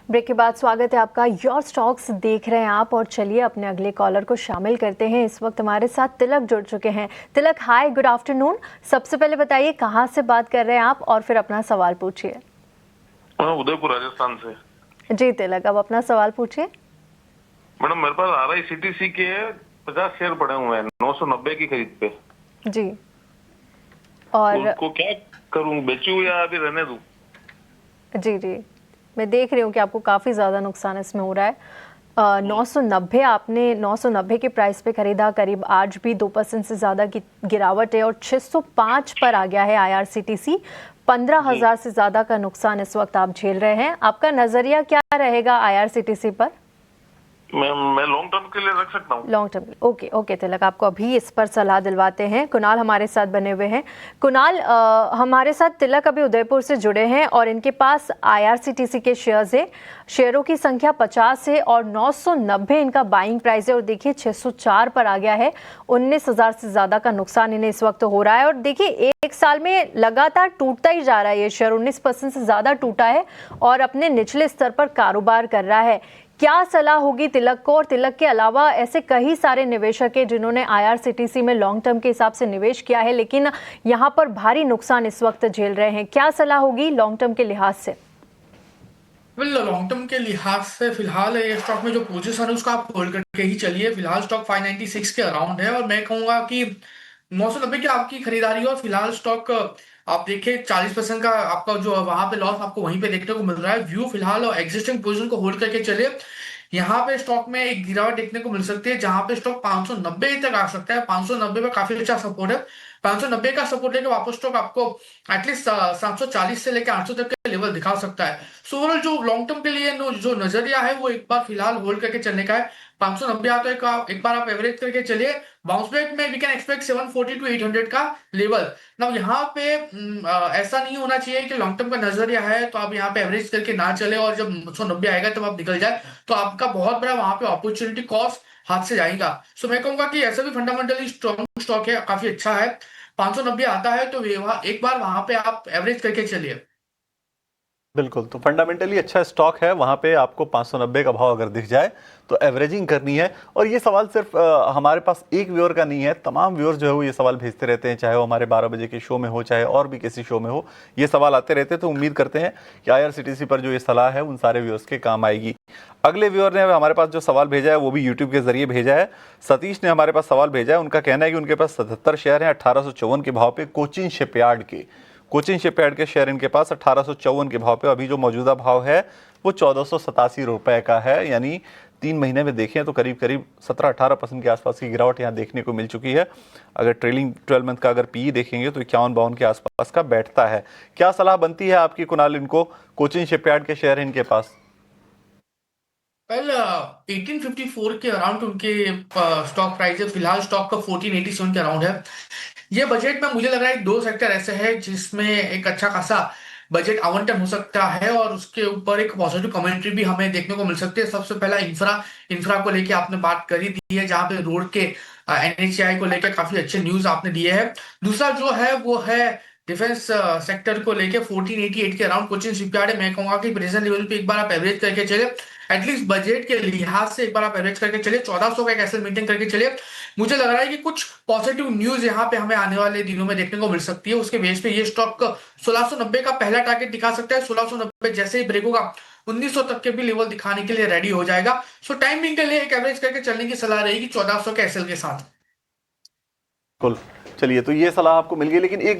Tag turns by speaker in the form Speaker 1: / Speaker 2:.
Speaker 1: Break के बाद स्वागत है आपका। योर स्टॉक्स देख रहे हैं आप और चलिए अपने अगले कॉलर को शामिल करते हैं। इस वक्त हमारे साथ तिलक जुड़ चुके हैं। तिलक, हाय, गुड आफ्टरनून। सबसे पहले बताइए कहाँ से बात कर रहे हैं आप और फिर अपना सवाल पूछिए।
Speaker 2: उदयपुर राजस्थान से।
Speaker 1: जी तिलक, अब अपना सवाल पूछिए।
Speaker 2: मैडम, मेरे पास RICTC के 50 शेयर पड़े हुए हैं 990 की खरीद पे।
Speaker 1: जी, और
Speaker 2: उसको क्या करूं, बेचूं या अभी रहने दूं?
Speaker 1: जी जी, मैं देख रही हूँ कि आपको काफ़ी ज़्यादा नुकसान इसमें हो रहा है। 990 आपने 990 के प्राइस पे खरीदा, करीब आज भी 2% से ज़्यादा की गिरावट है और 605 पर आ गया है IRCTC। 15,000 से ज़्यादा का नुकसान इस वक्त आप झेल रहे हैं। आपका नज़रिया क्या रहेगा IRCTC पर?
Speaker 2: मैं लॉन्ग टर्म के लिए रख सकता हूँ।
Speaker 1: लॉन्ग टर्म, ओके ओके तिलक, आपको अभी इस पर सलाह दिलवाते हैं। कुणाल हमारे साथ बने हुए हैं। कुणाल, हमारे साथ तिलक अभी उदयपुर से जुड़े हैं और इनके पास IRCTC के शेयर्स है। शेयरों की संख्या 50 है और 990 इनका बाइंग प्राइस है और देखिए 604 पर आ गया है। 19,000 से ज़्यादा का नुकसान इन्हें इस वक्त हो रहा है और देखिए एक साल में लगातार टूटता ही जा रहा है। ये शेयर 19% से ज़्यादा टूटा है और अपने निचले स्तर पर कारोबार कर रहा है। क्या सलाह होगी तिलक को? और तिलक के अलावा ऐसे कई सारे निवेशक हैं जिन्होंने IRCTC में लॉन्ग टर्म के हिसाब से निवेश किया है लेकिन यहां पर भारी नुकसान इस वक्त झेल रहे हैं। क्या सलाह होगी लॉन्ग टर्म के लिहाज से?
Speaker 3: लॉन्ग टर्म के लिहाज से फिलहाल ये स्टॉक में जो पोजीशन है उसका आप होल्ड करके ही चलिए। फिलहाल स्टॉक 596 के अराउंड है और मैं कहूंगा कि 990 की आपकी खरीदारी और फिलहाल स्टॉक आप देखिए 40% का आपका जो वहां पे लॉस आपको वहीं पे देखने को मिल रहा है। व्यू फिलहाल एग्जिस्टिंग पोजीशन को होल्ड करके चलिए। यहाँ पे स्टॉक में एक गिरावट देखने को मिल सकती है जहां पे स्टॉक 590 तक आ सकता है। 590 पे काफी अच्छा सपोर्ट है। 590 का सपोर्ट लेके वापस स्टॉक आपको एटलीस्ट 740 से लेकर 800 तक के लेवल दिखा सकता है। सो ओवरऑल जो लॉन्ग टर्म के लिए जो नजरिया है वो एक बार फिलहाल होल्ड करके चलने का है। 590 आता है, एक बार आप एवरेज करके चलिए। बाउंस बैक में वी कैन एक्सपेक्ट 740 टू 800 का लेवल। ना यहाँ पे ऐसा नहीं होना चाहिए कि लॉन्ग टर्म का नजरिया है तो आप यहाँ पे एवरेज करके ना चले और जब 990 आएगा तब आप निकल जाए तो आपका बहुत बड़ा वहां पे अपॉर्चुनिटी कॉस्ट हाथ से जाएगा। सो मैं कहूंगा कि ऐसा भी फंडामेंटली स्ट्रॉन्ग स्टॉक है, काफी अच्छा है। 590 आता है तो एक बार वहां पे आप एवरेज करके चलिए।
Speaker 4: बिल्कुल, तो फंडामेंटली अच्छा स्टॉक है। वहाँ पे आपको 590 का भाव अगर दिख जाए तो एवरेजिंग करनी है। और ये सवाल सिर्फ हमारे पास एक व्यूअर का नहीं है, तमाम व्यूअर्स जो है वो ये सवाल भेजते रहते हैं, चाहे वो हमारे 12 बजे के शो में हो चाहे और भी किसी शो में हो, ये सवाल आते रहते हैं। तो उम्मीद करते हैं कि IRCTC पर जो ये सलाह है उन सारे व्यूअर्स के काम आएगी। अगले व्यूअर ने हमारे पास जो सवाल भेजा है वो भी यूट्यूब के जरिए भेजा है। सतीश ने हमारे पास सवाल भेजा है। उनका कहना है कि उनके पास 77 शेयर हैं 1854 के भाव पे कोचिन शिपयार्ड के शेयर इनके पास 1854 के भाव पे। अभी जो मौजूदा भाव है वो 1487 रुपए का है, यानी 3 महीने में देखें तो करीब करीब 17-18% के आसपास की गिरावट यहाँ देखने को मिल चुकी है। अगर ट्रेलिंग 12 मंथ का अगर PE देखेंगे तो 51-52 के आसपास का बैठता है। क्या सलाह बनती है आपकी कुणाल इनको? कोचिन शिपयार्ड के शेयर इनके पास
Speaker 3: वेल 1854 के अराउंड उनके स्टॉक प्राइस है। फिलहाल स्टॉक का 1487 के अराउंड है। ये बजट में मुझे लग रहा है दो सेक्टर ऐसे हैं जिसमें एक अच्छा खासा बजट आवंटन हो सकता है और उसके ऊपर एक पॉजिटिव कमेंट्री भी हमें देखने को मिल सकती है। सबसे पहला इंफ्रा को लेके आपने बात करी दी है जहां पे रोड के NHAI को लेके काफी अच्छे न्यूज आपने दिए हैं। दूसरा जो है वो है डिफेंस सेक्टर को लेके 1488 के अराउंड कोचिन शिपयार्ड है। मैं कहूंगा कि प्रेजेंट लेवल पे एक बार आप एवरेज करके चले, एटलीस्ट बजट के लिहाज से एक बार आप एवरेज करके चले, 1400 का एक एसएल मेंटेन करके चले। मुझे लग रहा है कि कुछ पॉजिटिव न्यूज यहाँ पे हमें आने वाले दिनों में देखने को मिल सकती है। उसके बेस पे ये स्टॉक 1690 का पहला टारगेट दिखा सकता है। 1690 जैसे ही ब्रेक होगा 1900 तक के भी लेवल दिखाने के लिए रेडी हो जाएगा। सो टाइमिंग के लिए एक एवरेज करके चलने की सलाह रहेगी 1400 के एसएल के साथ।
Speaker 4: बिल्कुल। चलिए, तो ये सलाह आपको मिल गई, लेकिन एक